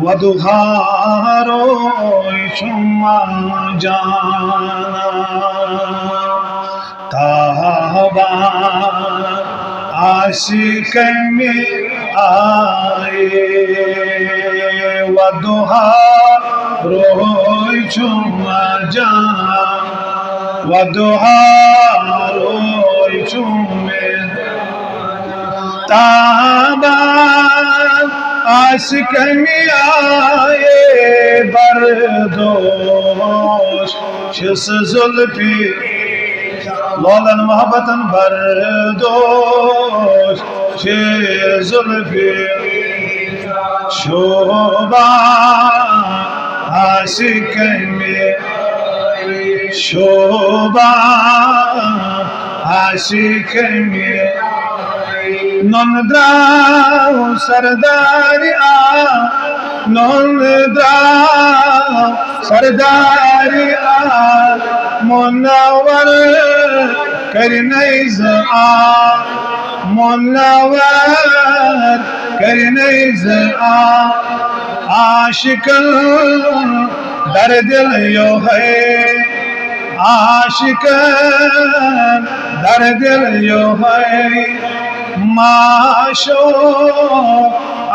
वदुहारो शुमा जाना ताबा आशिक में आए वदुहारो शुमा जाना वदुहारो शुमे ताबा आशिक में आए बरदोश शिस जुल्फी लौलन मोहब्बतन बरदोश शिस जुल्फी शोभा आशिक में शोभा आशिक में नंद्राव सरदारिया नंद्राव सरदारिया मुनव्वर करनैज़ मुनव्वर करनैज़ आशिकन दर दिल यो है आशिकन दर दिल यो है माशो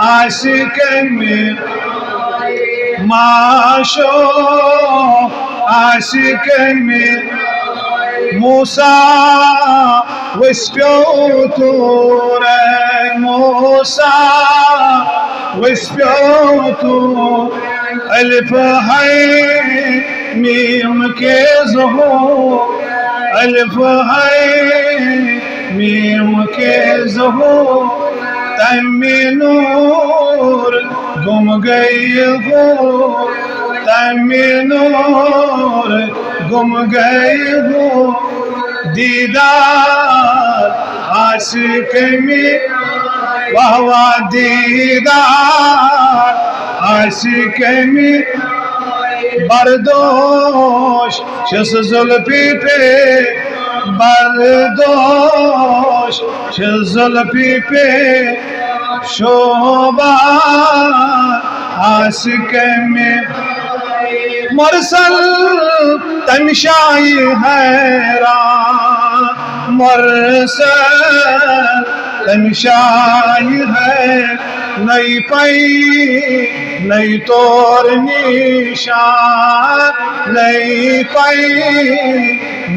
आशिक में माशो आशिक में मूसा विस्प्योतूर मूसा विस्प्योतूर अलिफ है मीम के ज़हूर अलिफ है मीम के ज़हूर तम्मी नूर गुम गई हो तम्मी नूर गुम गई हो दीदार आशिक में वाह वाह दीदार आशिक में बरदोश शिस जुल्फी पे बरदोश शिस जुल्फी पे शोभा आशिक में मुरसल तमशाई हैरान मुरसल तमशाई है नई पई नई तोर निशान नई पई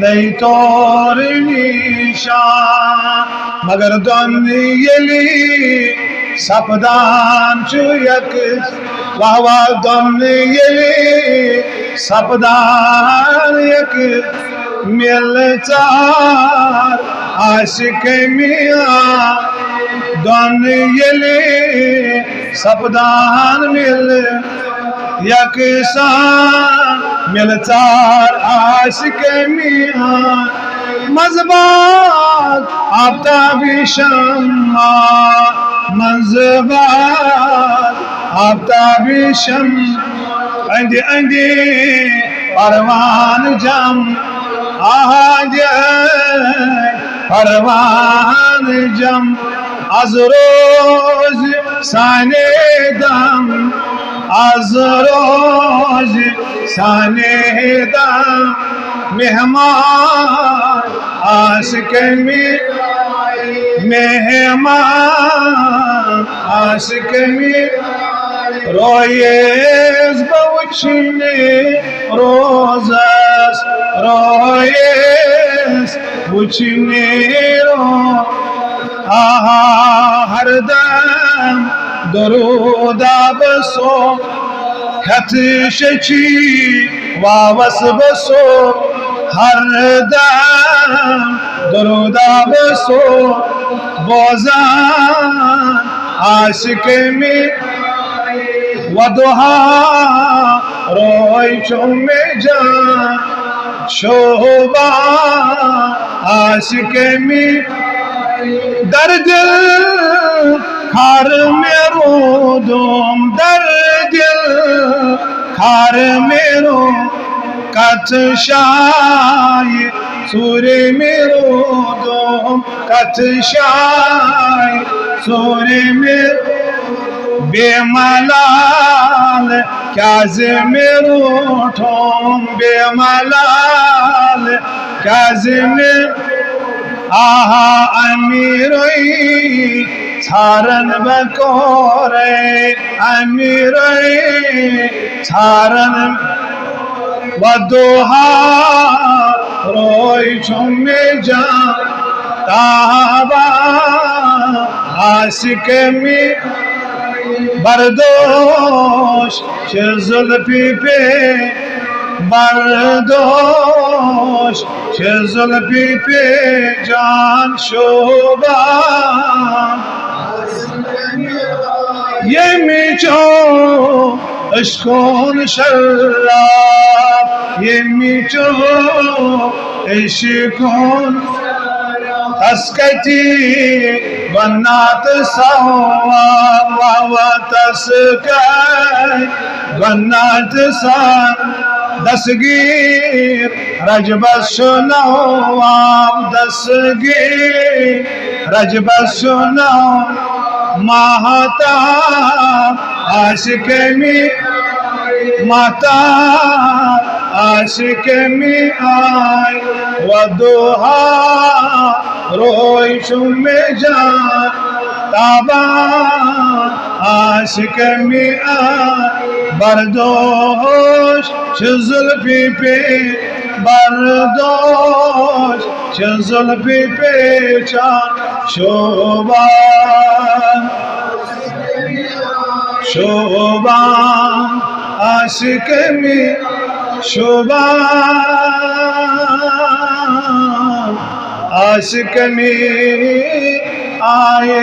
नई तोर निशान मगर दोन यली सपदान चुयक वाह वाह दोन यली सपदान यक मिल चार आशिक मियां दोन यली सपदान मिल यकसान मिल चार आशिक मियां मज़बात आफ़ताबी शम्मा मज़बात आफ़ताबी शम्मा अंदे अंदे परवान जम आज परवान जम az roz sanedam az roz sanedam mehman aşk mi mehman aşk mi royez bavçine rozas royez bavçine हर दम दरूदा बसो खतशची वावस बसो हर दम दरूदा बसो बोजान आशिक में वदुहा रोई चुमे जान शोभा आशिक में दर्द खार मेरो दोम दर्द खार मेरो कतशाय सूरे मेरो दोम कतशाय सूरे मेरो बेमलाल क्या ज़िम्में रूठों बेमलाल क्या ज़िम्में आहा अमीरोई छारन बकोरे अमीरोई छारन वदोहा रोई चुम्मे जा ताबा आशिक में बरदोश जुल्फी पे बरदोश जुल्फी पे जान शोभा ये मिचो इश्कोन शराब ये मिचो इश्कोन तस्कती बनात सवा वावा तस्कई बनात सा दसगीर रजबसुनो दसगीर रजबसुनो माता आशिक में माता आशिक में आय वदोहा रोई शुमे जान ताबा आशिक में आय बरदोश जुल्फी पे बरदोश जुल्फी पे चान शोभा शोभा आशिक में शोभा आशिक में आए।